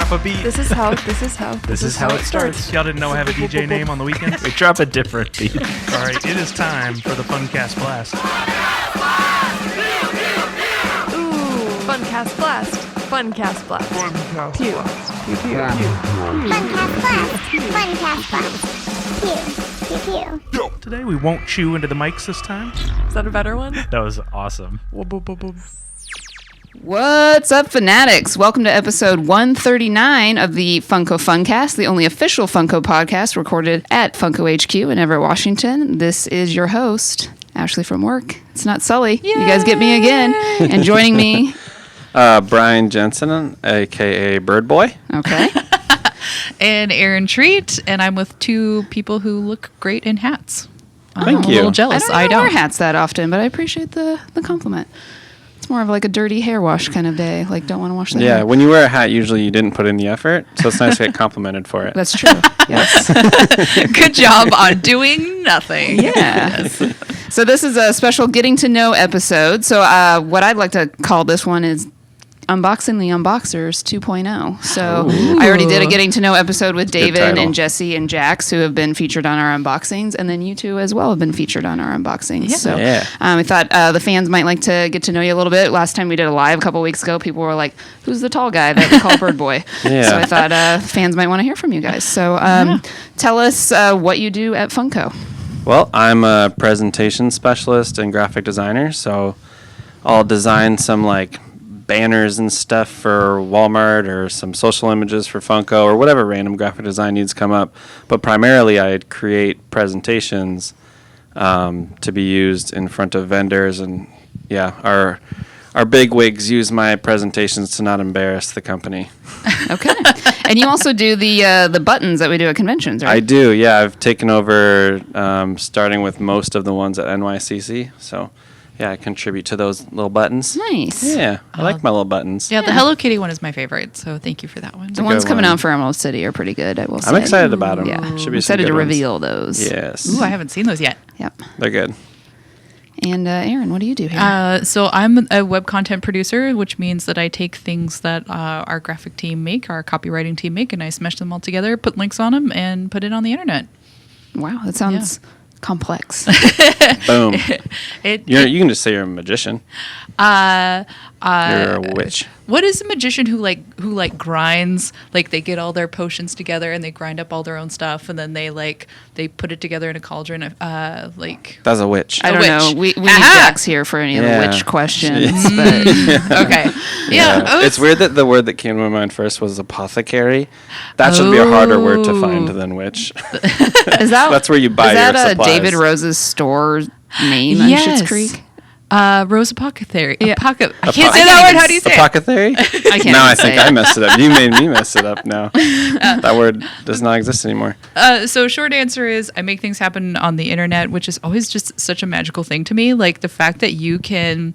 drop a beat. This is how it starts. Y'all didn't know I have a DJ name on the weekends? We drop a different beat. All right, it is time for the Funkast Blast. Ooh, Funkast Blast. Funkast Blast. Funkast Pew. Blast. Pew, pew, pew. Funkast Blast. Funkast Blast. Pew, pew, pew. Today we won't chew into the mics this time. Is that a better one? That was awesome. What's up, fanatics? Welcome to episode 139 of the Funko Funkast, the only official Funko podcast recorded at Funko HQ in Everett, Washington. This is your host, Ashley from work. It's not Sully. Yay! You guys get me again. And joining me... Brian Jensen, a.k.a. Bird Boy. Okay. And Erin Treat, and I'm with two people who look great in hats. Thank I'm you. a little jealous. I don't wear hats that often, but I appreciate the compliment. It's more of like a dirty hair wash kind of day. Like, don't want to wash the hair. Yeah, when you wear a hat, usually you didn't put in the effort, so it's nice to get complimented for it. That's true. Yes. Good job on doing nothing. Yeah. Yes. So this is a special getting to know episode. So what I'd like to call this one is Unboxing the Unboxers 2.0. So I already did a getting to know episode with David and Jesse and Jax, who have been featured on our unboxings, and then you two as well have been featured on our unboxings. Yeah. So we thought the fans might like to get to know you a little bit. Last time we did a live a couple weeks ago, people were like, "Who's the tall guy that we call Bird Boy?" Yeah. So I thought fans might want to hear from you guys. So tell us what you do at Funko. Well, I'm a presentation specialist and graphic designer, so I'll design some like banners and stuff for Walmart or some social images for Funko or whatever random graphic design needs come up. But primarily I'd create presentations to be used in front of vendors, and our big wigs use my presentations to not embarrass the company. Okay. And you also do the buttons that we do at conventions, right? I do, yeah. I've taken over starting with most of the ones at NYCC, so yeah, I contribute to those little buttons. Nice. Yeah, I like my little buttons. Yeah, the Hello Kitty one is my favorite, so thank you for that one. The ones coming one. out for Emerald City are pretty good, I will say. I'm excited about them. Yeah. Should be Excited some to good ones. reveal those. Yes. Ooh, I haven't seen those yet. Yep. They're good. And Erin, what do you do here? So I'm a web content producer, which means that I take things that our graphic team make, our copywriting team make, and I smash them all together, put links on them, and put it on the internet. Wow, that sounds complex. Boom. You can just say you're a magician. You're a witch. What is a magician who grinds? Like, they get all their potions together and they grind up all their own stuff, and then they put it together in a cauldron. That's a witch. I don't know. We need Jax here for any of the witch questions. But okay. Yeah. It's weird that the word that came to my mind first was apothecary. That should be a harder word to find than witch. That's where you buy your supplies. Is that David Rose's store name on Schitt's Creek? Rose Apothecary. Yeah. I can't say that word. How do you say Apothecary? I can't. Now I think I messed it up. You made me mess it up now. That word does not exist anymore. So short answer is I make things happen on the internet, which is always just such a magical thing to me. Like the fact that you can,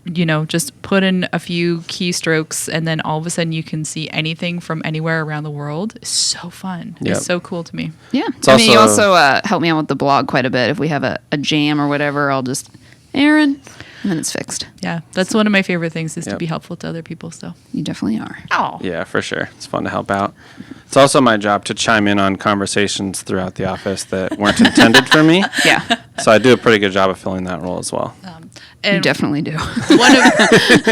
just put in a few keystrokes and then all of a sudden you can see anything from anywhere around the world is so fun. Yep. It's so cool to me. Yeah. You also help me out with the blog quite a bit. If we have a jam or whatever, I'll just... Erin, and then it's fixed. Yeah, that's one of my favorite things is to be helpful to other people. So you definitely are. Oh, yeah, for sure. It's fun to help out. It's also my job to chime in on conversations throughout the office that weren't intended for me. Yeah. So I do a pretty good job of filling that role as well. And you definitely do.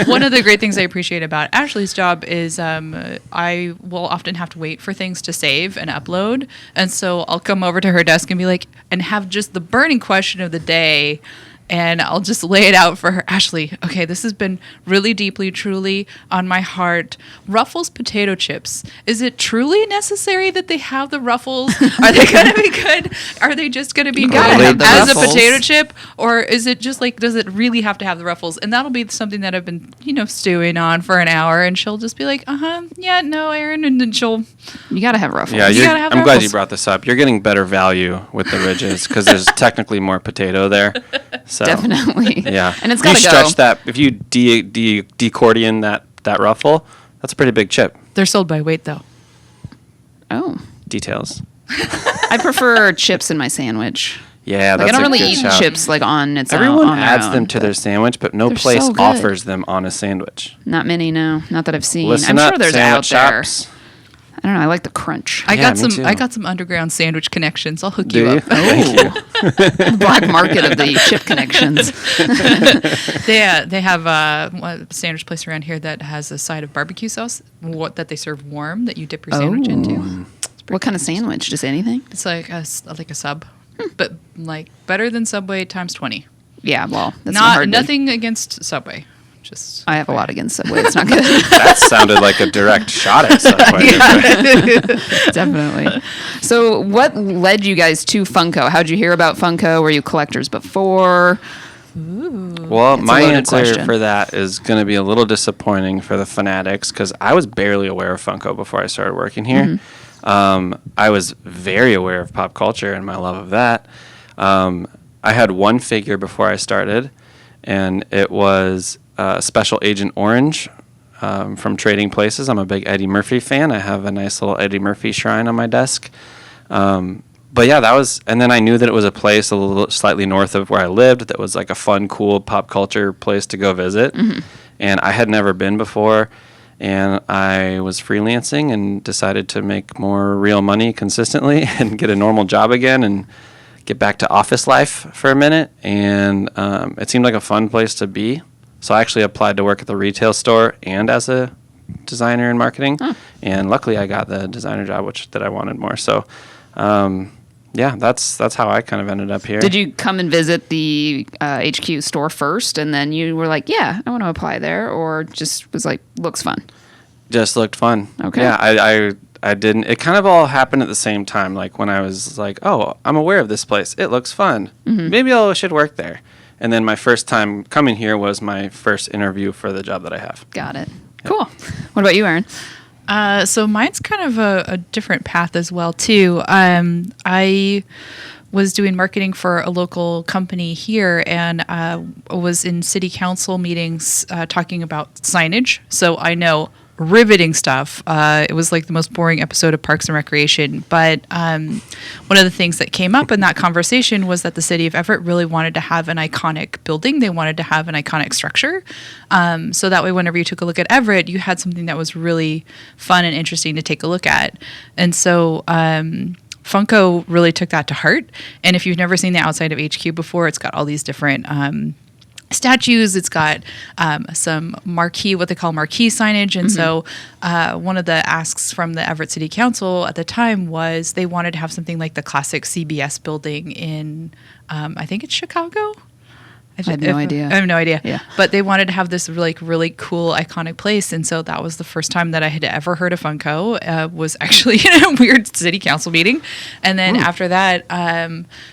one of the great things I appreciate about Ashley's job is I will often have to wait for things to save and upload, and so I'll come over to her desk and be like, and have just the burning question of the day. And I'll just lay it out for her. Ashley, okay, this has been really deeply, truly on my heart. Ruffles potato chips. Is it truly necessary that they have the Ruffles? Are they going to be good? Are they just going to be good as Ruffles. a potato chip? Or is it just like, does it really have to have the Ruffles? And that'll be something that I've been, stewing on for an hour. And she'll just be like, yeah, no, Erin. And then You got to have Ruffles. Yeah, I'm glad you brought this up. You're getting better value with the ridges because there's technically more potato there. So, definitely. Yeah. And it's got to go. Stretch that. If you Decordian that ruffle, that's a pretty big chip. they're sold by weight, though. Oh. Details. I prefer chips in my sandwich. Yeah, Like, that's I don't a really good eat shout. chips like on its Everyone own. adds them to their sandwich, but no They're place so good. offers them on a sandwich. Not many, no. Not that I've seen. Listen I'm up, sure there's out sandwich there. shops. I don't know. I like the crunch. I Yeah, got me some. too. I got some underground sandwich connections. I'll hook Do you you? up. Thank you. The black market of the chip connections. They have a sandwich place around here that has a side of barbecue sauce that they serve warm that you dip your sandwich into. What kind of sandwich? Just anything? It's like a sub, but like better than Subway times 20. Yeah. Well, that's not hard. Nothing against Subway. Just I have a lot against Subway. It's not good. That sounded like a direct shot at Subway. Definitely. So, what led you guys to Funko? How'd you hear about Funko? Were you collectors before? Well, my loaded answer question. for that is going to be a little disappointing for the fanatics because I was barely aware of Funko before I started working here. I was very aware of pop culture and my love of that. I had one figure before I started, and it was Special Agent Orange from Trading Places. I'm a big Eddie Murphy fan. I have a nice little Eddie Murphy shrine on my desk. But yeah, that was, and then I knew that it was a place a little slightly north of where I lived that was like a fun, cool pop culture place to go visit. And I had never been before, and I was freelancing and decided to make more real money consistently and get a normal job again and get back to office life for a minute. And it seemed like a fun place to be. So I actually applied to work at the retail store and as a designer in marketing. And luckily I got the designer job, that I wanted more. So yeah, that's how I kind of ended up here. Did you come and visit the HQ store first, and then you were like, "Yeah, I want to apply there," or just was like, "Looks fun"? Just looked fun. Okay. Yeah, I didn't. It kind of all happened at the same time. Like when I was like, "Oh, I'm aware of this place. It looks fun. Maybe I should work there." And then my first time coming here was my first interview for the job that I have. Got it. Cool. What about you, Erin? So mine's kind of a different path as well too. I was doing marketing for a local company here, and was in city council meetings talking about signage. So I know riveting stuff. It was like the most boring episode of Parks and Recreation. But one of the things that came up in that conversation was that the city of Everett really wanted to have an iconic building. They wanted to have an iconic structure. So that way, whenever you took a look at Everett, you had something that was really fun and interesting to take a look at. And so Funko really took that to heart. And if you've never seen the outside of HQ before, it's got all these different statues. It's got some marquee, what they call marquee signage. And so one of the asks from the Everett City Council at the time was they wanted to have something like the classic CBS building in, I think it's Chicago. I have no idea. I have no idea. Yeah. But they wanted to have this really cool, iconic place. And so that was the first time that I had ever heard of Funko, was actually in a weird city council meeting. And then after that,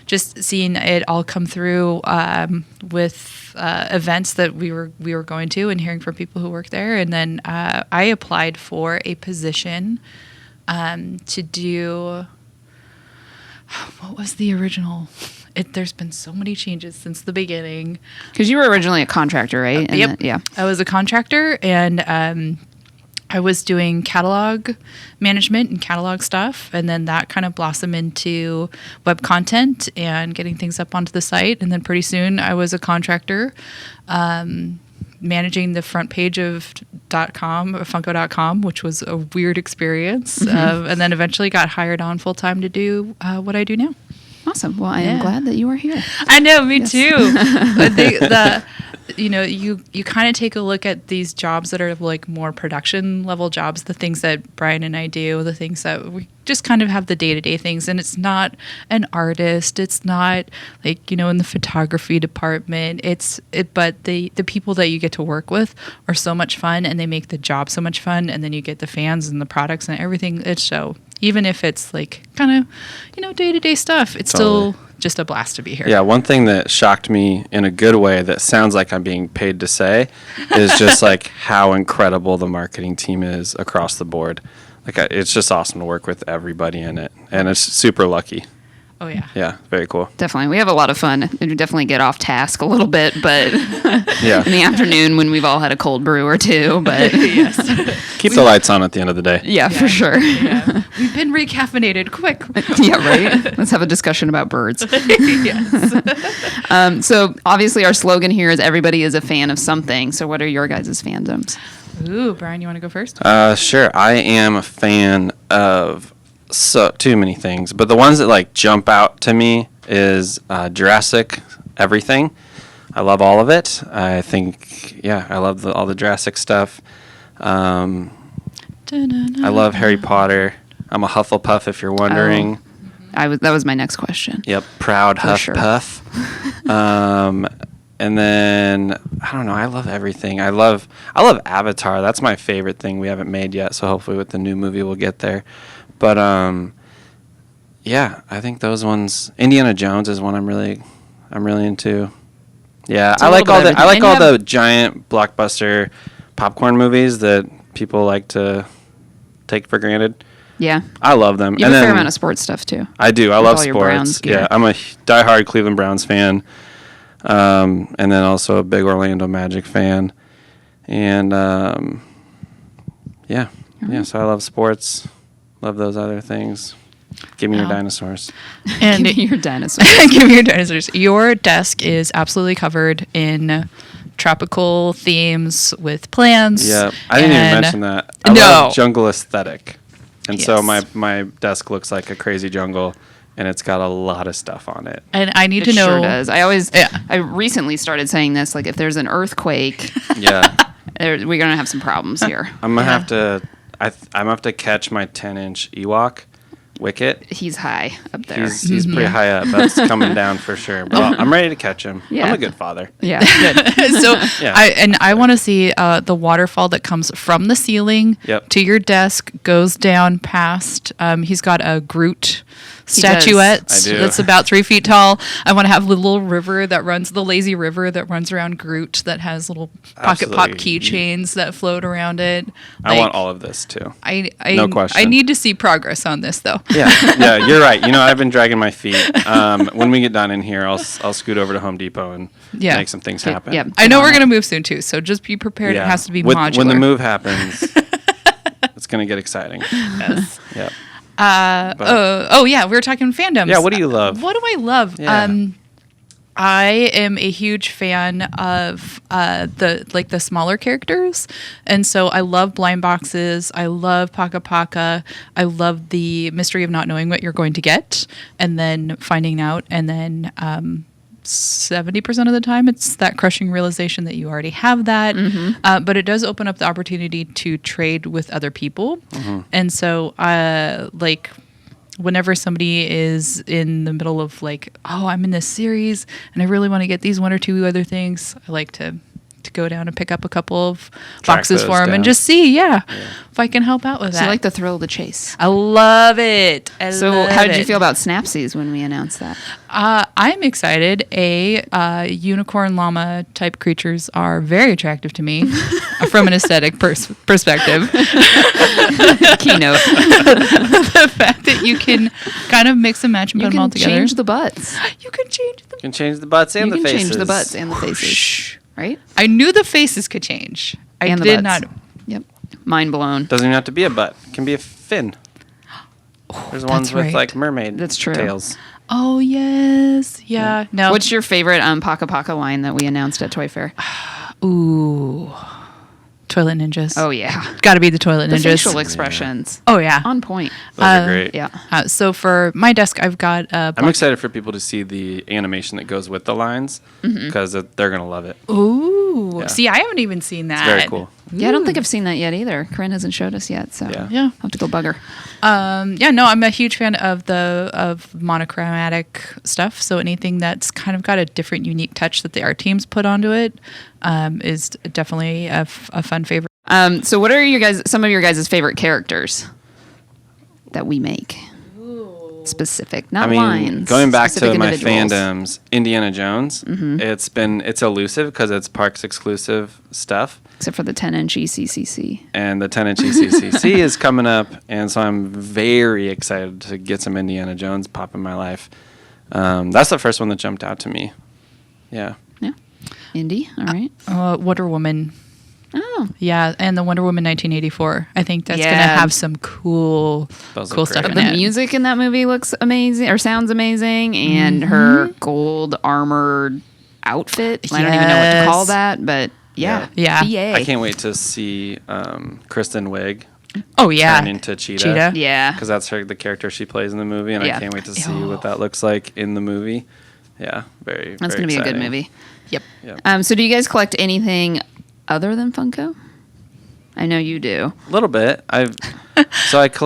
just seeing it all come through with events that we were going to and hearing from people who work there. And then I applied for a position to do, what was the original? There's been so many changes since the beginning. Because you were originally a contractor, right? And Yep. yeah. I was a contractor, and I was doing catalog management and catalog stuff. And then that kind of blossomed into web content and getting things up onto the site. And then pretty soon I was a contractor managing the front page of Funko.com, which was a weird experience. And then eventually got hired on full time to do what I do now. Awesome. Well, I am glad that you are here. I know, me too. But you kind of take a look at these jobs that are like more production level jobs, the things that Brian and I do, the things that we just kind of have the day-to-day things. And it's not an artist. It's not like, in the photography department. But the people that you get to work with are so much fun, and they make the job so much fun. And then you get the fans and the products and everything. It's so, even if it's like kind of, day-to-day stuff, it's still just a blast to be here. Yeah, one thing that shocked me in a good way that sounds like I'm being paid to say is just like how incredible the marketing team is across the board. Like it's just awesome to work with everybody in it, and it's super lucky. Oh, yeah. Yeah, very cool. Definitely. We have a lot of fun. We definitely get off task a little bit, but Yeah. in the afternoon when we've all had a cold brew or two. But Keep the lights on at the end of the day. yeah, for sure. Yeah. We've been recaffeinated. Quick. Yeah, right? Let's have a discussion about birds. Yes. So obviously our slogan here is everybody is a fan of something. So what are your guys' fandoms? Ooh, Brian, you want to go first? Sure. I am a fan of too many things, but the ones that like jump out to me is Jurassic everything. I love all of it. I think, I love all the Jurassic stuff. I love Harry Potter. I'm a Hufflepuff, if you're wondering. That was my next question. Yep, proud For sure. Huffpuff. And then I don't know. I love everything. I love Avatar. That's my favorite thing we haven't made yet. So hopefully with the new movie we'll get there. But I think those ones. Indiana Jones is one I'm really into. Yeah, I like all the giant blockbuster popcorn movies that people like to take for granted. Yeah. I love them. You have a fair amount of sports stuff too. I do. I With love all your Browns sports. gear. Yeah, I'm a diehard Cleveland Browns fan. And then also a big Orlando Magic fan. And so I love sports. Love those other things. Give me your dinosaurs. And Give me your dinosaurs. give me your dinosaurs. Your desk is absolutely covered in tropical themes with plants. Yeah, I didn't even mention that. I No. love jungle aesthetic. And so Yes. my desk looks like a crazy jungle, and it's got a lot of stuff on it. And I need It to know. sure does. Yeah. I recently started saying this, like if there's an earthquake, Yeah. we're going to have some problems here. I'm going to have to... I'm gonna have to catch my 10-inch Ewok Wicket. He's high up there. He's pretty high up. That's coming down for sure. But I'm ready to catch him. Yeah. I'm a good father. Yeah, good. So Yeah. I want to see the waterfall that comes from the ceiling Yep. to your desk, goes down past. He's got a Groot He does. statuette I do. that's about 3 feet tall. I want to have the little river that runs, the lazy river that runs around Groot that has little pocket pop Absolutely. keychains that float around it. I want all of this too. No question. I need to see progress on this though. Yeah, you're right. You know, I've been dragging my feet. When we get done in here, I'll scoot over to Home Depot and Yeah. make some things happen. Yeah. I know Get we're on going to move soon too, so just be prepared. It has to be modular. When the move happens, it's going to get exciting. Yes. Yep. Yeah, we were talking fandoms. Yeah, what do you love? What do I love? Yeah. I am a huge fan of the smaller characters, and so I love blind boxes. I love Paka Paka. I love the mystery of not knowing what you're going to get, and then finding out, and then 70% of the time it's that crushing realization that you already have that. But it does open up the opportunity to trade with other people, and so whenever somebody is in the middle of like, oh, I'm in this series and I really want to get these one or two other things, I like to go down and pick up a couple of Track boxes those for them and down. just see, if I can help out with So that. you like the thrill of the chase. I love it. So how did you feel about Snapsies when we announced that? I'm excited. Unicorn llama type creatures are very attractive to me from an aesthetic perspective. Keynote. The fact that you can kind of mix and match and You put them all can together. change the butts. You can change them. You can change the butts and You the can faces. change the butts and the faces. Right? I knew the faces could change. I And the did butts. not. Yep. Mind blown. Doesn't even have to be a butt. It can be a fin. There's ones that's with right. like mermaid That's true. tails. Oh yes, yeah. No. What's your favorite Paka Paka line that we announced at Toy Fair? Ooh, Toilet Ninjas. Oh, yeah. got to be the Toilet The Ninjas. facial expressions. Oh yeah. On point. Those are great. Yeah. So for my desk, I've got I'm excited for people to see the animation that goes with the lines because they're going to love it. Ooh. Yeah. See, I haven't even seen that. It's very cool. Yeah, I don't think I've seen that yet either. Corinne hasn't showed us yet, so Yeah. Yeah. I'll have to go bug her. I'm a huge fan of monochromatic stuff. So anything that's kind of got a different, unique touch that the art teams put onto it is definitely a fun favorite. So what are some of your guys' favorite characters that we make? Specific, not lines. going back to specific my individuals. fandoms, Indiana Jones, it's elusive because it's parks exclusive stuff. Except for the 10-inch ECCC. And the 10-inch ECCC is coming up, and so I'm very excited to get some Indiana Jones pop in my life. That's the first one that jumped out to me. Yeah. Yeah. Indy, all right. Wonder Woman. Oh. Yeah, and the Wonder Woman 1984. I think that's Yeah. going to have some cool Those look cool stuff great. in The it. music in that movie looks amazing, or sounds amazing, and her gold armored outfit. I don't even know what to call Yes. that, but Yeah. Yeah. BA. I can't wait to see Kristen Wiig Oh yeah. turn into Cheetah. Yeah. Because that's the character she plays in the movie, and Yeah. I can't wait to see what that looks like in the movie. Yeah, That's going gonna be a good movie. Yep. Yeah. So do you guys collect anything other than Funko? I know you do. A little bit. I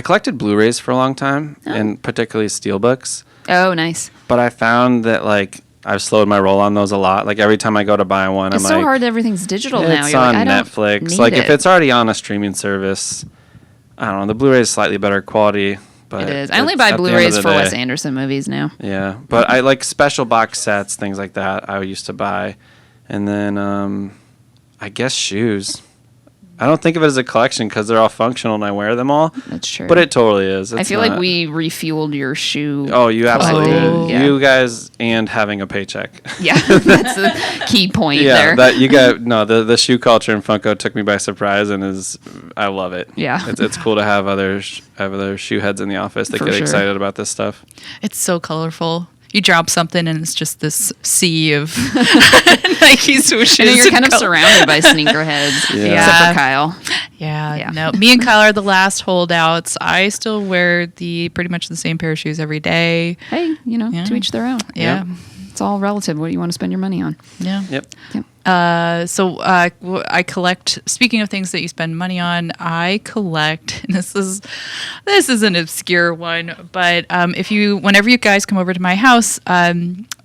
collected Blu-rays for a long time, and particularly steelbooks. Oh, nice. But I found that I've slowed my roll on those a lot. Like every time I go to buy one, It's I'm so like, hard that everything's digital now. it's You're on like, I don't Netflix. need Like it. if it's already on a streaming service, I don't know. The Blu-ray is slightly better quality, but It is. I only buy at the end of Blu-rays the for day- Wes Anderson movies now. Yeah, but I like special box sets, things like that. I used to buy, and then I guess shoes. I don't think of it as a collection because they're all functional and I wear them all. That's true. But it totally is. I It's feel like not- we refueled your shoe. Oh, you absolutely collecting. did. Yeah. You guys and having a paycheck. Yeah, that's the key point Yeah, there. that you got. No, the shoe culture in Funko took me by surprise, and I love it. Yeah. it's cool to have other shoe heads in the office that For get sure. excited about this stuff. It's so colorful. You drop something and it's just this sea of Nike swooshes. I know you're and kind of color. surrounded by sneakerheads, Yeah. except Yeah. for Kyle. Yeah, Yeah. no. Me and Kyle are the last holdouts. I still wear pretty much the same pair of shoes every day. Hey, Yeah. to each their own. Yeah. It's all relative. What do you want to spend your money on? Yeah. Yep. I collect. Speaking of things that you spend money on, I collect. And this is an obscure one, but whenever you guys come over to my house,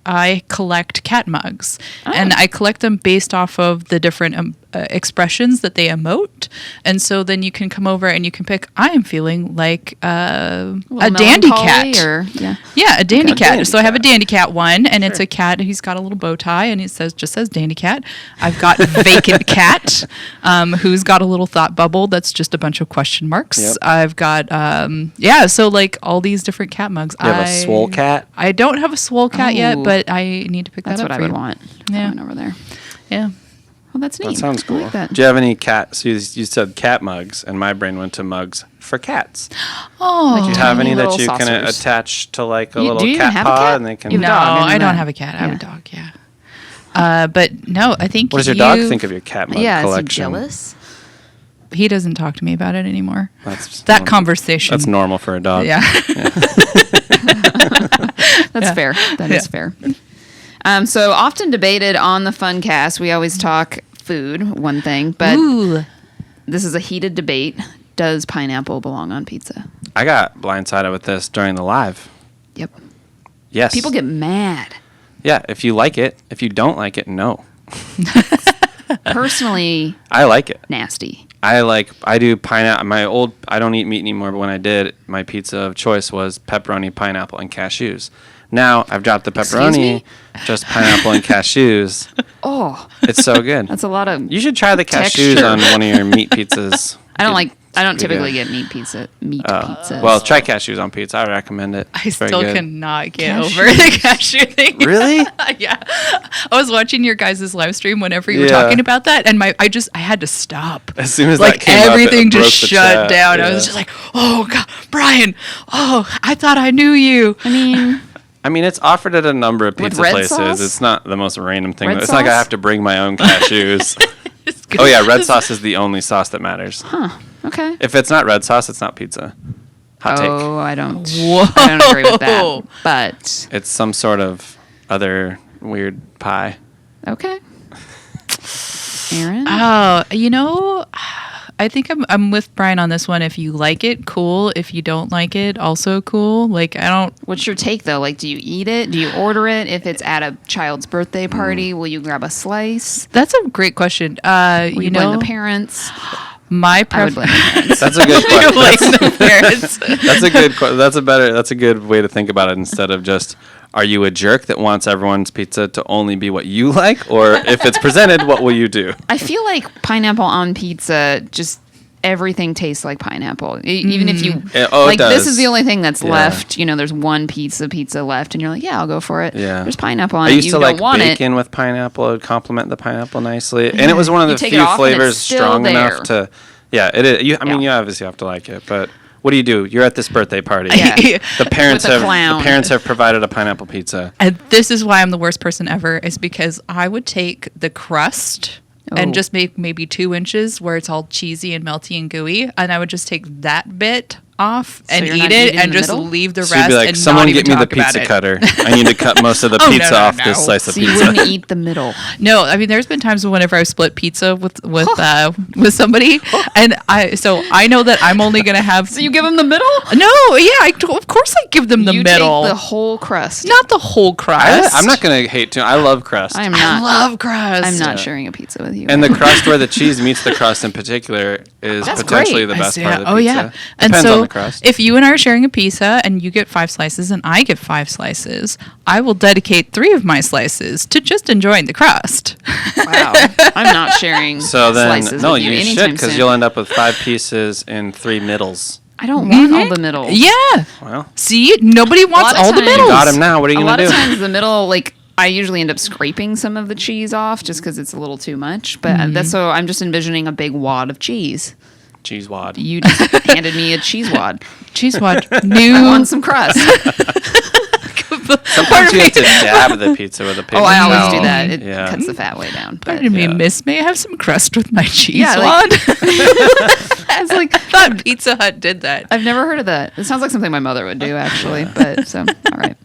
I collect cat mugs, and I collect them based off of the different expressions that they emote. And so then you can come over and you can pick. I am feeling like a dandy cat. Yeah, a dandy cat. dandy So I have a cat. dandy cat one, and it's a cat. He's got a little bow tie, and it just says dandy cat. I've got vacant cat, who's got a little thought bubble that's just a bunch of question marks. Yep. I've got so like all these different cat mugs. You have a swole cat. I don't have a swole cat yet, Ooh. but I need to pick That's that up what I for would you. want. Yeah. Going over there. Yeah. Well, that's neat. That sounds I cool. like that. Do you have any cat? So you said cat mugs, and my brain went to mugs for cats. Oh. Do you have Tiny any that little you can saucers. attach to like a You- little do you even cat have a paw, cat? and they can? You have a No, dog, I know I don't that. have a cat. I have Yeah. a dog. Yeah. But no, I think. What does your dog think of your cat mug Yeah, is he collection? jealous? He doesn't talk to me about it anymore. That's That conversation. That's normal for a dog. Yeah. That's fair. That is fair. So often debated on the Funcast, we always talk food, one thing, but Ooh. this is a heated debate. Does pineapple belong on pizza? I got blindsided with this during the live. Yep. Yes. People get mad. Yeah, if you like it. If you don't like it, no. Personally, I like it. nasty. I do pineapple. I don't eat meat anymore, but when I did, my pizza of choice was pepperoni, pineapple, and cashews. Now I've dropped the Excuse pepperoni, me? just pineapple and cashews. Oh, It's so good. that's a lot of. You should try the cashews texture. on one of your meat pizzas. I don't pretty typically good. get meat pizzas. Well, try cashews on pizza. I recommend it. I It's very still good. cannot get Cashew. over the cashew thing. Really? Yeah. I was watching your guys' live stream whenever you were Yeah. talking about that, and I had to stop. As soon as like that came up, it everything broke just the shut chat. down. I was Yeah. just like, oh God, Brian, oh, I thought I knew you. I mean, it's offered at a number of With pizza red places. sauce? It's not the most random thing. Red It's not like I sauce? have to bring my own cashews. It's good. Oh yeah, red sauce is the only sauce that matters. Okay. If it's not red sauce, it's not pizza. Hot take. Oh, I don't. Whoa. I don't agree with that. But It's some sort of other weird pie. okay. Erin. Oh, I think I'm with Brian on this one. If you like it, cool. If you don't like it, also cool. Like I don't. What's your take though? Like, do you eat it? Do you order it? If it's at a child's birthday party, will you grab a slice? That's a great question. Will you blame the parents? My I would blame preference. the parents. That's a good You question. like the parents. That's a good. That's a good way to think about it. Instead of just, are you a jerk that wants everyone's pizza to only be what you like, or if it's presented, what will you do? I feel like pineapple on pizza, just everything tastes like pineapple. Even if you It like, this does. is the only thing that's Yeah. left. There's one pizza left, and you're like, yeah, I'll go for it. Yeah. There's pineapple on I it. used You to don't like want bacon it. with pineapple. It would complement the pineapple nicely, and it was one of You the take it few off and it's flavors still strong there. enough to. Yeah, it is. I mean, Yeah. you obviously have to like it, but What do you do? You're at this birthday party. Yeah. The parents With a have clown. the parents have provided a pineapple pizza. And this is why I'm the worst person ever, is because I would take the crust Oh. and just make maybe 2 inches where it's all cheesy and melty and gooey, and I would just take that bit off and you're eat not it eating and the just middle? leave the So you'd rest be like, and someone not even get me the talk about pizza it. cutter. I need to cut most of the Oh, no, pizza no, off no. this slice of So you pizza. wouldn't eat the middle. No, I mean, there's been times whenever I've split pizza with somebody, and I know that I'm only gonna have. So you give them the middle? No, yeah, of course I give them the you middle, take the whole crust. not the whole crust. I'm not gonna hate too. I love crust. I am I not. love crust. I'm not sharing a pizza with you. And the crust where the cheese meets the crust in particular is That's potentially great. the best I see part of it. the Oh pizza. yeah, and Depends so on the crust. if you and I are sharing a pizza and you get 5 slices and I get 5 slices, I will dedicate 3 of my slices to just enjoying the crust. Wow. I'm not sharing So then, slices no, with you you should anytime because soon. you'll end up with 5 pieces and 3 middles. I don't want all the middle. Yeah. Well, See, nobody wants lot of all the times- middles. got him now. What are you A gonna lot do? of times the middle, like, I usually end up scraping some of the cheese off just because it's a little too much. But that's so I'm just envisioning a big wad of cheese. Cheese wad. You just handed me a cheese wad. Cheese wad. I New. want some crust. Sometimes you have to dab the pizza with a paper Oh, I always towel. do that. It Yeah. cuts the fat way down. But Pardon me, yeah. miss. May I have some crust with my cheese Yeah, wad? like- it's like I thought Pizza Hut did that. I've never heard of that. It sounds like something my mother would do, actually. But so, all right.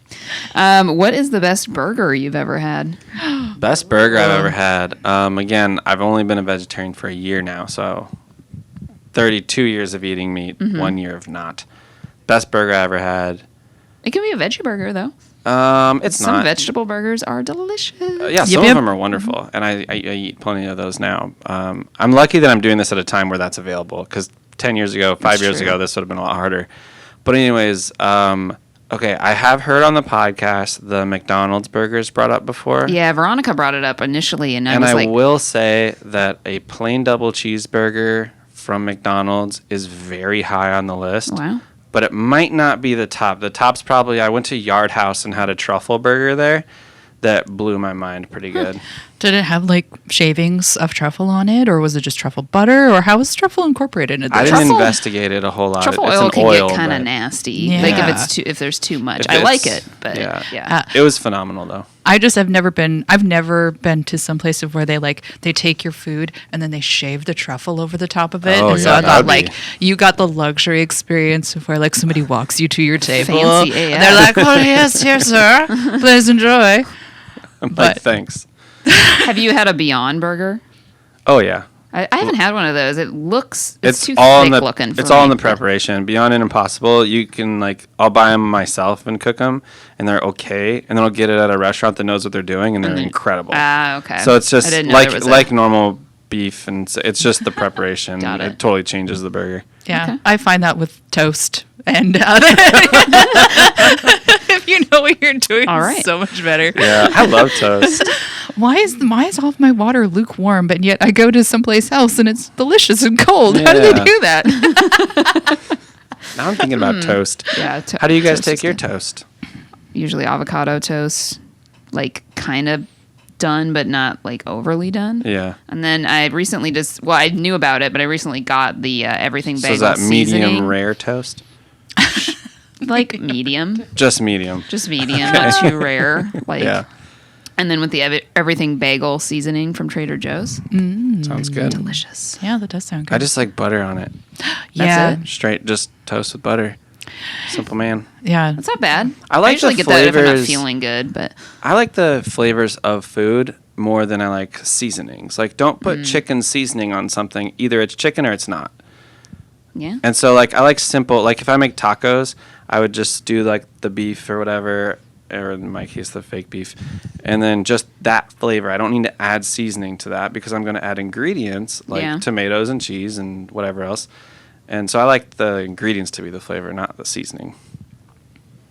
What is the best burger you've ever had? Best burger I've ever had. Again, I've only been a vegetarian for a year now, so 32 years of eating meat, 1 year of not. Best burger I ever had. It can be a veggie burger, though. It's Some not. vegetable burgers are delicious. Yeah, some of them are wonderful, and I eat plenty of those now. I'm lucky that I'm doing this at a time where that's available, because 10 years ago, 5 That's years true. ago, this would have been a lot harder. But anyways, okay, I have heard on the podcast the McDonald's burgers brought up before. Yeah, Veronica brought it up initially, and I And was I like, will say that a plain double cheeseburger from McDonald's is very high on the list. wow. But it might not be the top. The top's probably, I went to Yard House and had a truffle burger there that blew my mind pretty good. Did it have like shavings of truffle on it, or was it just truffle butter, or how was truffle incorporated into I this? didn't Truffle- investigate it a whole lot. Truffle It's oil an can oil, get kind of but nasty. Yeah. Like if there's too much. If I like it's- it, but yeah. yeah. It was phenomenal though. I just have never been. I've never been to some place where they take your food and then they shave the truffle over the top of it. Oh, and so yeah, I that thought would like be- you got the luxury experience of where like somebody walks you to your table. Fancy and AF. they're like, "Oh yes, here, sir. Please enjoy." I'm But- like, thanks. Have you had a Beyond Burger? Oh yeah. I haven't had one of those. It looks it's too all thick in the looking. For it's all in me, the preparation. Beyond and Impossible, you can like I'll buy them myself and cook them, and they're okay. And then I'll get it at a restaurant that knows what they're doing, and they're incredible. Ah, okay. So it's I just didn't know there was like normal beef, and it's just the preparation. Got it. It totally changes the burger. Yeah, Okay. I find that with toast and if you know what you're doing, All right. it's so much better. Yeah, I love toast. Why is all of my water lukewarm, but yet I go to someplace else and it's delicious and cold? How do they Yeah. do that? Now I'm thinking about toast. yeah. How do you guys toast take is your good. toast? Usually avocado toast, like kind of done, but not like overly done. Yeah. And then I recently I knew about it, but I recently got the everything So bagel is that medium seasoning. rare toast? Like medium, Just medium. just medium, not too rare. Like, Yeah. and then with the everything bagel seasoning from Trader Joe's, Sounds good. delicious. Yeah, that does sound good. I just like butter on it. yeah, it. Straight just toast with butter. Simple man. yeah. That's not bad. I like usually the get that if I'm not flavors. feeling good, but I like the flavors of food more than I like seasonings. Like, don't put chicken seasoning on something. Either it's chicken or it's not. yeah. And so, like, I like simple. Like, if I make tacos, I would just do, like, the beef or whatever, or in my case, the fake beef. And then just that flavor. I don't need to add seasoning to that because I'm going to add ingredients like Yeah. tomatoes and cheese and whatever else. And so I like the ingredients to be the flavor, not the seasoning.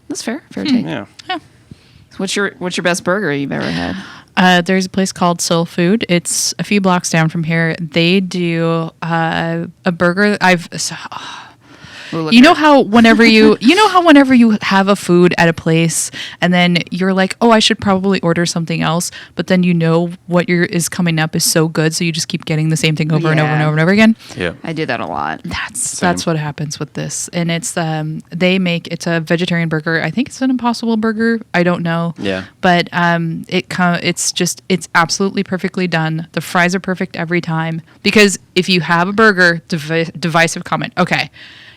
That's fair. Fair take. Yeah. What's your best burger you've ever had? There's a place called Soul Food. It's a few blocks down from here. They do a burger. Ooh, look You know at- how whenever you have a food at a place and then you're like, oh, I should probably order something else, but then you know what is coming up is so good, so you just keep getting the same thing over and over and Yeah. over and over again. Yeah. I do that a lot. That's what happens with this, and it's it's a vegetarian burger. I think it's an Impossible Burger. I don't know. Yeah. But it's absolutely perfectly done. The fries are perfect every time, because if you have a burger, divisive comment. Okay,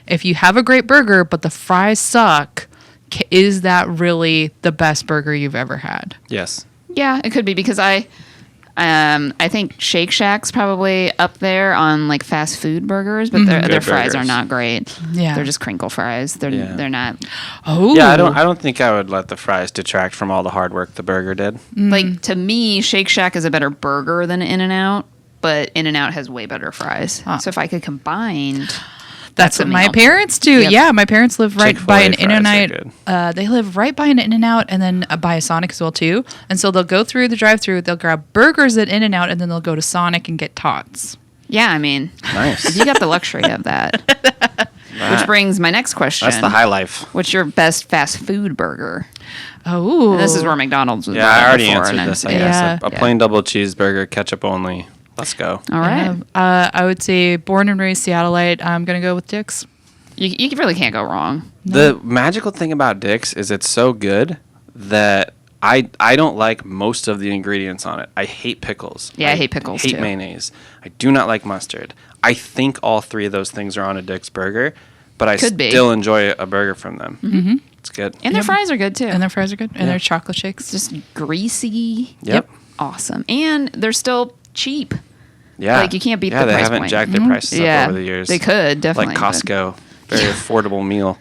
if you have a great burger but the fries suck, is that really the best burger you've ever had? Yes. Yeah, it could be because I think Shake Shack's probably up there on like fast food burgers, but their Good fries are burgers. not great. Yeah. They're just crinkle fries. Yeah. They're not Oh, Yeah, I don't think I would let the fries detract from all the hard work the burger did. like, to me, Shake Shack is a better burger than In-N-Out, but In-N-Out has way better fries. So if I could combine, That's what a my meal. parents do. Yep. Yeah, my parents live right Chick-fil-A by an fries are In-N-Out. They live right by an In-N-Out and then by a Sonic as well too. And so they'll go through the drive-through, they'll grab burgers at In-N-Out, and then they'll go to Sonic and get tots. yeah, I mean, Nice. you got the luxury of that. Which brings my next question. That's the high life. What's your best fast food burger? Oh, And this is where McDonald's was Yeah, brought I up already before, answered and this, I Yeah. guess. A Yeah. plain double cheeseburger, ketchup only. Let's go. All right. I would say born and raised Seattleite. I'm gonna go with Dick's. You really can't go wrong. The magical thing about Dick's is it's so good that I don't like most of the ingredients on it. I hate pickles. Yeah, I hate pickles, hate too. mayonnaise. I do not like mustard. I think all three of those things are on a Dick's burger, but I Could be. still enjoy a burger from them. Mm-hmm. It's good. And their fries are good too. And their fries are good. And their chocolate shakes. just greasy. Yep. Awesome. And they're still cheap. Yeah. Like, you can't beat yeah, the they price haven't point. jacked their prices Yeah. up over the years. They could, definitely. Like Costco. Very affordable meal.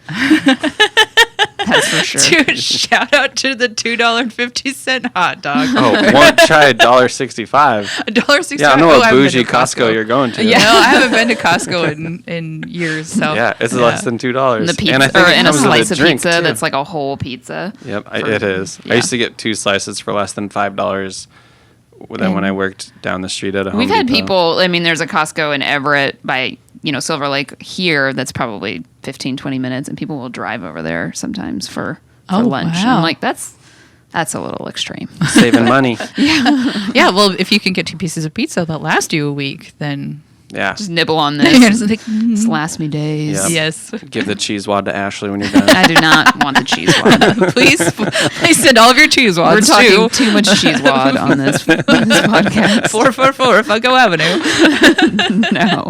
That's for sure. Dude, shout out to the $2.50 hot dog. Oh, one try $1.65. $1.65. Yeah, I know Oh, what haven't been bougie to Costco you're going to. Yeah, no, I haven't been to Costco in years. So Yeah, it's less than $2. And the pizza, and I think it and a comes with slice of drink, pizza too. that's like a whole pizza. Yep, for- it is. yeah. I used to get 2 slices for less than $5. Then when I worked down the street at a Home We've had Depot. people, I mean, there's a Costco in Everett by, Silver Lake here that's probably 15, 20 minutes, and people will drive over there sometimes for Oh, lunch. And wow. I'm like, that's a little extreme. saving money. yeah, well, if you can get 2 pieces of pizza that last you a week, then Yeah, Just nibble on you're this. just like, This lasts me days. Yep. yes. give the cheese wad to Ashley when you're done. I do not want the cheese wad. please send all of your cheese We're wads talking to too much cheese wad on this podcast. 444 Funko Avenue. No.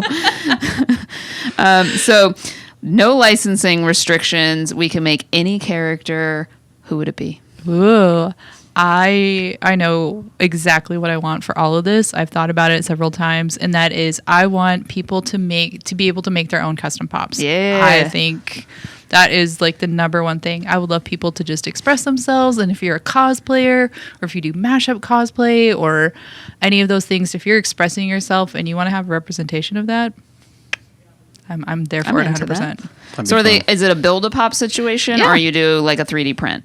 So, no licensing restrictions. We can make any character. Be? Who would it be? Ooh, I know exactly what I want for all of this. I've thought about it several times, and that is I want people to be able to make their own custom pops. Yeah. I think that is like the number one thing. I would love people to just express themselves, and if you're a cosplayer or if you do mashup cosplay or any of those things, if you're expressing yourself and you want to have a representation of that, I'm there for I'm it into 100%. That'd So, be fun. is it a build-a-pop situation, Yeah. or you do like a 3D print?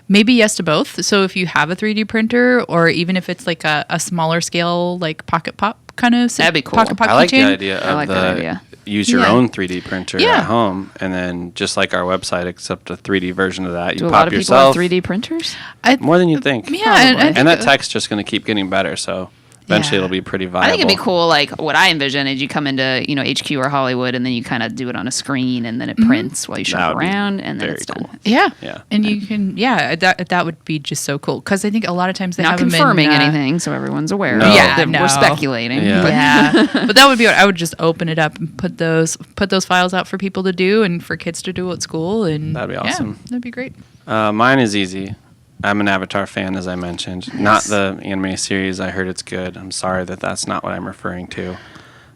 Maybe yes to both. So if you have a 3D printer, or even if it's like a smaller scale, like pocket pop kind of, That'd be cool. Pocket pop I like the keychain. idea I of like the that idea. use your Yeah. own 3D printer Yeah. at home, and then just like our website, except a 3D version of that. Do You a pop lot of people yourself have 3D printers? more than you think. Yeah, and I Probably. And that think- tech's just going to keep getting better. So eventually Yeah. it'll be pretty viable. I think it'd be cool. Like, what I envision is you come into HQ or Hollywood, and then you kind of do it on a screen, and then it prints while you That shop would be around, and then very it's done. cool. Yeah. Yeah. And you can, that would be just so cool. Because I think a lot of times they Not have them confirming in, anything, so everyone's aware. No. Yeah, that no. we're speculating. Yeah. but- Yeah. But that would be what I would just open it up and put those files out for people to do and for kids to do at school. And That'd be awesome. Yeah, that'd be great. Mine is easy. I'm an Avatar fan, as I mentioned. Not the anime series. I heard it's good. I'm sorry that that's not what I'm referring to.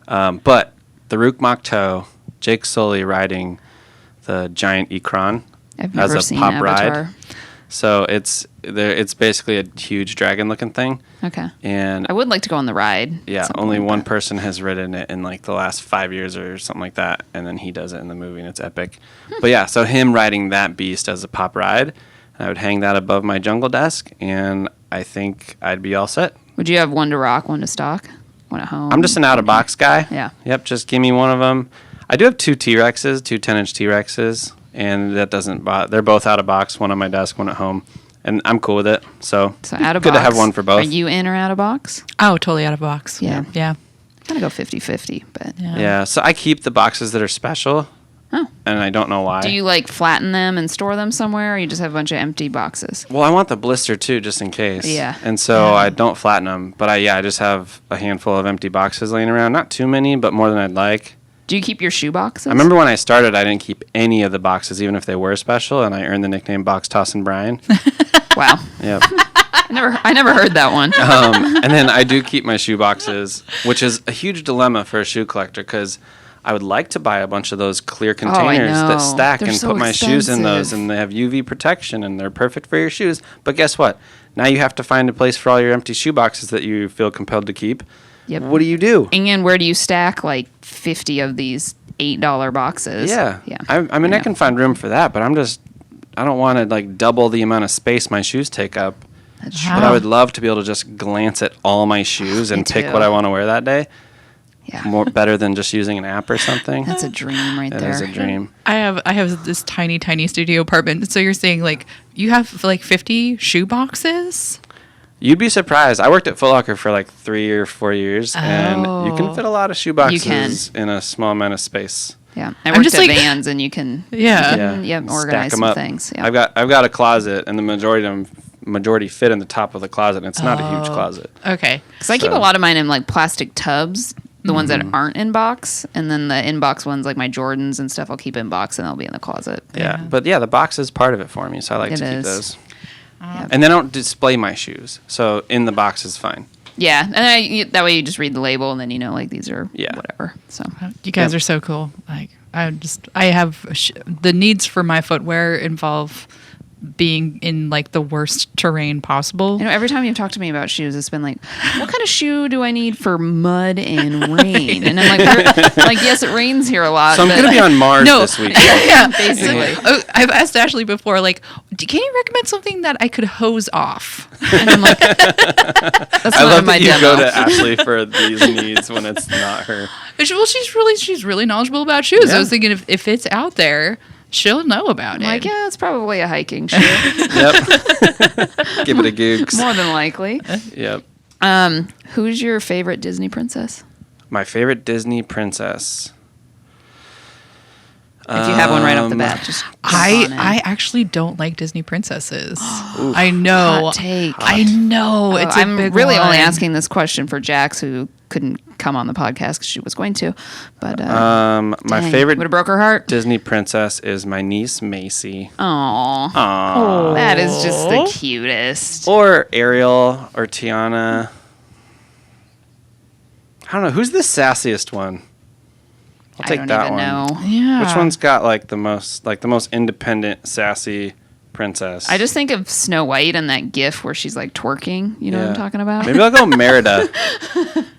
But the Rook Makto, Jake Sully riding the giant Ikran I've as never a seen pop Avatar. ride. So it's basically a huge dragon-looking thing. Okay. And I would like to go on the ride. yeah, something only like one that. person has ridden it in like the last 5 years or something like that, and then he does it in the movie, and it's epic. But yeah, so him riding that beast as a pop ride, I would hang that above my jungle desk, and I think I'd be all set. Would you have one to rock, one to stock, one at home? I'm just an out-of-box guy. Yeah. Yep, just give me one of them. I do have two T-Rexes, two 10-inch T-Rexes, and that doesn't bother. They're both out of box, one on my desk, one at home, and I'm cool with it. So out of good box. to have one for both. Are you in or out of box? Oh, totally out of box. Yeah. Yeah. I'm going to go 50-50, but... Yeah, so I keep the boxes that are special, and I don't know why. Do you like flatten them and store them somewhere, or you just have a bunch of empty boxes? Well, I want the blister too, just in case. Yeah. And so I don't flatten them, but I just have a handful of empty boxes laying around. Not too many, but more than I'd like. Do you keep your shoe boxes? I remember when I started, I didn't keep any of the boxes, even if they were special, and I earned the nickname Box Tossin' Brian. Wow. Yep. I never heard that one. And then I do keep my shoe boxes, which is a huge dilemma for a shoe collector because I would like to buy a bunch of those clear containers that know. stack They're and so put my shoes in those, expensive. and they have UV protection and they're perfect for your shoes. But guess what? Now you have to find a place for all your empty shoe boxes that you feel compelled to keep. Yep. What do you do? And where do you stack like 50 of these $8 boxes? Yeah. Yeah. I mean, I can find room for that, but I don't want to like double the amount of space my shoes take up. That's But I would love to be able to just glance at all my shoes and pick too. what I want to wear that day. Yeah. Better than just using an app or something. That's a dream right That there. is a dream. I have this tiny studio apartment. So you're saying like you have like 50 shoe boxes? You'd be surprised. I worked at Foot Locker for like 3 or 4 years, and you can fit a lot of shoe boxes in a small amount of space. Yeah. I worked just at like- Vans, and you can Yeah. organize Stack 'em some up. things. Yeah. I've got a closet, and the majority fit in the top of the closet. And it's not a huge closet. Okay. Because I keep a lot of mine in like plastic tubs, the ones that aren't in box, and then the in box ones like my Jordans and stuff I'll keep in box and they'll be in the closet. Yeah, but the box is part of it for me, so I like It to keep is. those. Yep. And they don't display my shoes, so in the box is fine. Yeah, and that way you just read the label and then you know like these are whatever. So You guys are so cool. Like I have the needs for my footwear involve being in like the worst terrain possible. you know, every time you talk to me about shoes, it's been like, what kind of shoe do I need for mud and rain? And I'm like, yes, it rains here a lot. So I'm but going to be on Mars this week. Yeah, basically. I've asked Ashley before, like, can you recommend something that I could hose off? And I'm like, that's I not love in my that you demo. go to Ashley for these needs when it's not her. Well, she's really knowledgeable about shoes. Yeah. I was thinking if it's out there, she'll know about I'm it. like, yeah, it's probably a hiking shoe, Yep. Give it a gooks. more than likely. Yep. Who's your favorite Disney princess? My favorite Disney princess. If you have one right off the bat, just jump on in. I actually don't like Disney princesses. I know. Hot take. I know. It's a I'm big really only one. asking this question for Jax, who couldn't come on the podcast because she was going to. But My dang, favorite would have broke her heart. Disney princess is my niece Macy. Aww. Aww. That is just the cutest. Or Ariel or Tiana. I don't know. Who's the sassiest one? I'll take I don't that even one. know. Yeah. Which one's got the most independent, sassy princess? I just think of Snow White and that gif where she's like twerking. You know what I'm talking about? Maybe I'll go Merida.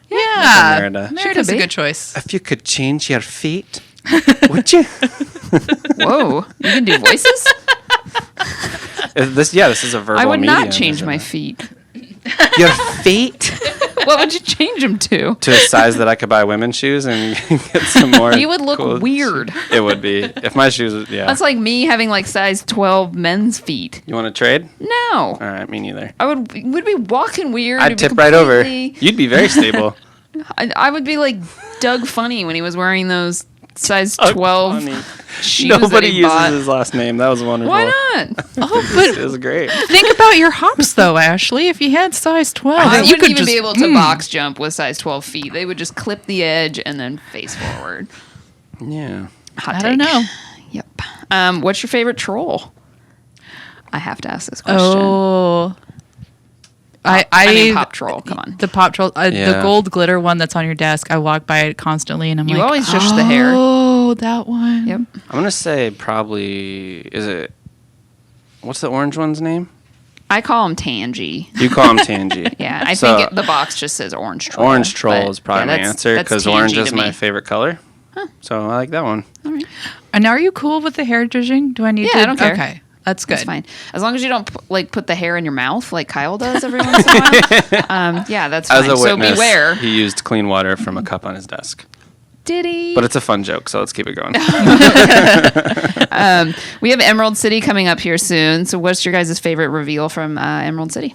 Yeah. Merida. Merida's a be. good choice. If you could change your feet, would you? Whoa, you can do voices? This is a verbal I would medium, not change isn't my it? feet. Your feet? What would you change them to? To a size that I could buy women's shoes and get some more. You would look cool weird. It would be. If my shoes, yeah. That's like me having like size 12 men's feet. You want to trade? No. All right, me neither. I would be walking weird. I'd It'd be tip right over. completely- You'd be very stable. I would be like Doug Funny when he was wearing those size 12 Funny. shoes that Nobody he uses bought. his last name. That was wonderful. Why not? Oh, but It was great. think about your hops though, Ashley. If you had size 12, I you wouldn't could even just be able to box jump with size 12 feet. They would just clip the edge and then face forward. Yeah. Hot I take. don't know. Yep. What's your favorite troll? I have to ask this question. Oh. I mean, Pop Troll. Come on. The Pop Troll, the Yeah. gold glitter one that's on your desk. I walk by it constantly, and I'm You like, always shush the hair. Oh, that one. Yep. I'm going to say probably, what's the orange one's name? I call him Tangy. You call him Tangy. Yeah, I So, think the box just says Orange Troll. Orange Troll but is probably yeah, my that's- answer that's because orange Tangy is to my me. favorite color. So I like that one. And are you cool with the hair judging? Do I need Yeah, to? I don't care. Okay, that's good. That's fine. As long as you don't put the hair in your mouth like Kyle does every once in a while. Yeah, that's fine. As a So witness, beware. he used clean water from a cup on his desk. Diddy. But it's a fun joke, so let's keep it going. We have Emerald City coming up here soon. So what's your guys' favorite reveal from Emerald City?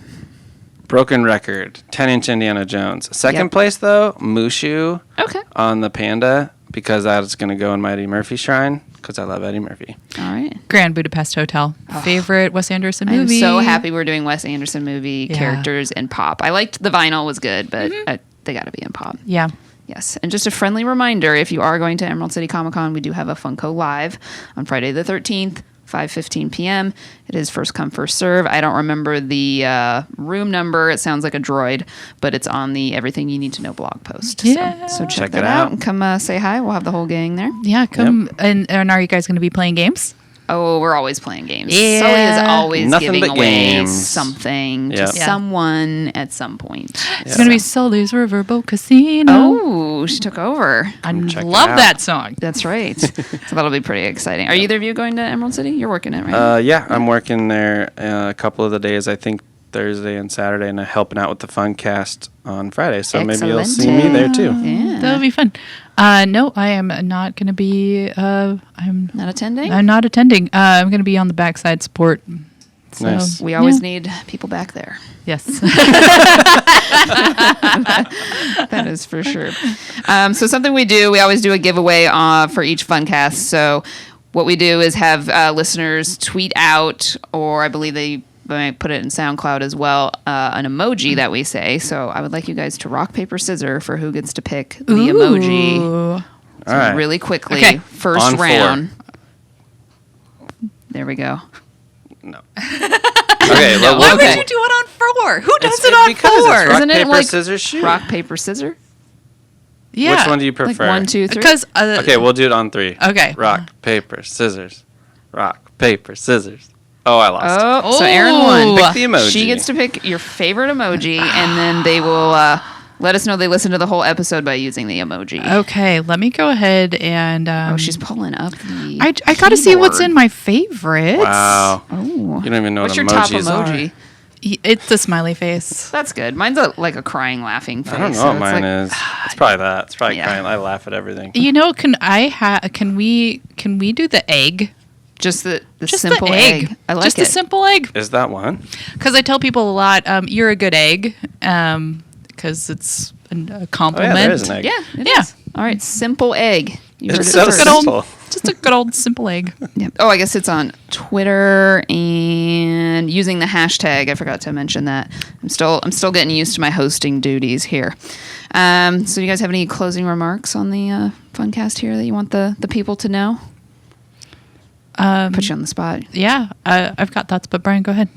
Broken record, 10-inch Indiana Jones. Second Yep. place, though, Mushu Okay. on the Panda, because that's going to go in my Eddie Murphy shrine, because I love Eddie Murphy. All right. Grand Budapest Hotel. Favorite Wes Anderson I'm movie. so happy we're doing Wes Anderson movie Yeah. characters in pop. I liked the vinyl was good, but they got to be in pop. Yeah. Yes. And just a friendly reminder, if you are going to Emerald City Comic Con, we do have a Funko Live on Friday the 13th, 5:15 p.m. It is first come, first serve. I don't remember the room number. It sounds like a droid, but it's on the Everything You Need to Know blog post. Yeah. So check Check that it out out. and come say hi. We'll have the whole gang there. Yeah, come. And are you guys going to be playing games? Oh, we're always playing games. Yeah. Sully is always Nothing giving but away games. something to Yep. Yeah. someone at some point. It's going to be Sully's Riverboat Casino. Oh, she took over. I Check it love out. that song. That's right. So that'll be pretty exciting. Are either of you going to Emerald City? You're working it, right? Yeah, I'm working there a couple of the days, I think Thursday and Saturday, and helping out with the Funkast on Friday. So maybe you'll see me there too. Yeah. That'll be fun. No, I am not going to be. Not attending? I'm not attending. I'm going to be on the backside support. So, Nice. We always yeah. need people back there. Yes. That is for sure. So something we do, we always do a giveaway for each Funcast. So what we do is have listeners tweet out, or I believe they might put it in SoundCloud as well, an emoji that we say. So I would like you guys to rock, paper, scissors for who gets to pick the emoji. Ooh. So All right. really quickly, Okay. first On 4. round. There we go. No. Okay, No. Why Okay. would you do it on 4? Who does It's it on because 4? it's rock, Isn't it paper, like scissors, shoot. rock, paper, scissors? Yeah. Which one do you Like prefer? 1, 2, 3. Because Okay, we'll do it on 3. Okay. Rock, paper, scissors. Rock, paper, scissors. Oh, I lost. Oh, so Erin won. Ooh. Pick the emoji. She gets to pick your favorite emoji, and then they will let us know they listened to the whole episode by using the emoji. Okay, let me go ahead and. Oh, she's pulling up the. I got to see what's keyboard. in my favorites. Wow. Oh, You don't even know what's what your top emojis emoji? It's a smiley face. That's good. Mine's like a crying, laughing face. I don't know so what it's mine like- is. It's probably that. It's probably Yeah. crying. I laugh at everything. You know, can we do the egg? Just the Just simple the egg. I like Just it. a simple egg. Is that one? Because I tell people a lot, you're a good egg, because it's a Oh, yeah, compliment. there is an egg. Yeah, it Yeah. is. All right, simple egg. You heard It's it so first. good old- simple. Just a good old simple egg. Yeah. Oh, I guess it's on Twitter and using the hashtag. I forgot to mention that. I'm still getting used to my hosting duties here. So you guys have any closing remarks on the Funcast here that you want the people to know? Put you on the spot. Yeah, I've got thoughts, but Brian, go ahead.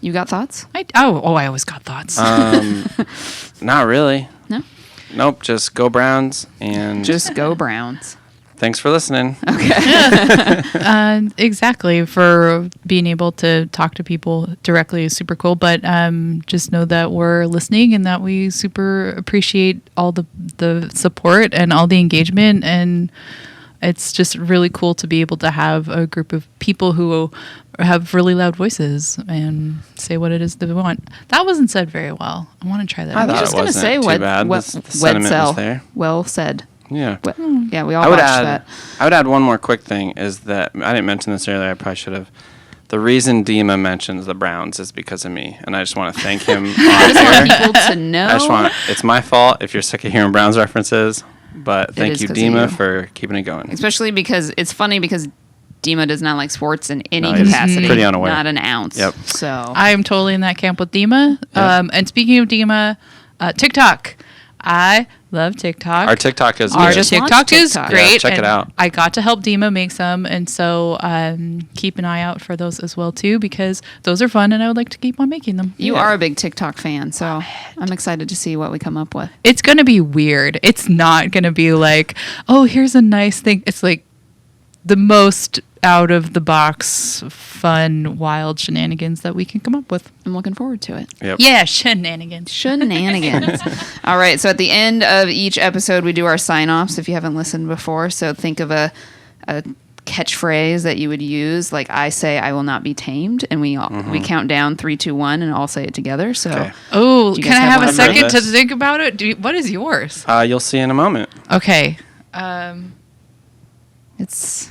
You got thoughts? I always got thoughts. Not really. No? Nope. Just go Browns, and Just go Browns. thanks for listening. Exactly, for being able to talk to people directly is super cool. But just know that we're listening and that we super appreciate all the support and all the engagement. And it's just really cool to be able to have a group of people who have really loud voices and say what it is that we want. That wasn't said very well. I want to try that. I I was thought just it gonna wasn't say too what bad. what The wed sentiment cell. was there. Well said. Yeah. Yeah, we all I would watched add. that. I would add one more quick thing is that I didn't mention this earlier. I probably should have. The reason Dima mentions the Browns is because of me, and I just want to thank him. I just want on air. people to know. I just want. It's my fault if you're sick of hearing Browns references, but thank is you, 'cause of Dima, you. for keeping it going. Especially because it's funny because Dima does not like sports in any No, he's capacity. pretty unaware. Not an ounce. Yep. So I'm totally in that camp with Dima. Yep. And speaking of Dima, TikTok. I love TikTok. Our TikTok is Our good. just launched TikTok is TikTok. great. Yeah, check it and out. I got to help Dima make some, and so keep an eye out for those as well too, because those are fun, and I would like to keep on making them. you are a big TikTok fan, so I'm excited to see what we come up with. It's gonna be weird. It's not gonna be like, oh, here's a nice thing. It's like the most out of the box, fun, wild shenanigans that we can come up with. I'm looking forward to it. Yep. Yeah, shenanigans. Shenanigans. All right. So at the end of each episode, we do our sign offs if you haven't listened before. So think of a catchphrase that you would use. Like I say, I will not be tamed. And we count down 3, 2, 1 and all say it together. So Okay. Oh, Do you can guys I have have one a of second to those? think about it? What is yours? You'll see in a moment. Okay. It's.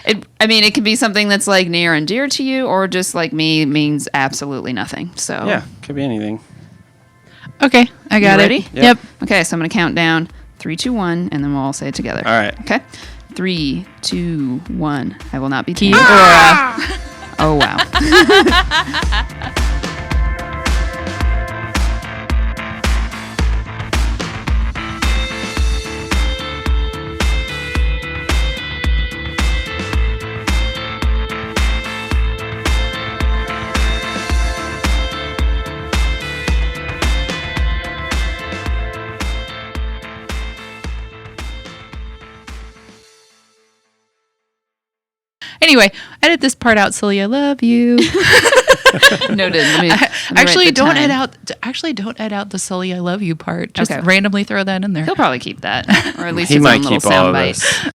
It could be something that's like near and dear to you, or just like me means absolutely nothing. So Yeah, could be anything. Okay, I got it. ready? Yep. Okay, so I'm gonna count down 3, 2, 1, and then we'll all say it together. All right. Okay. 3, 2, 1. I will not be Key tamed. Aura. Oh wow. Anyway, edit this part out, Sully. I love you. Noted. Let me Actually, write the don't time. edit out the Sully. I love you part. Just Okay. randomly throw that in there. He'll probably keep that, or at least He his might own little keep all of soundbite. this.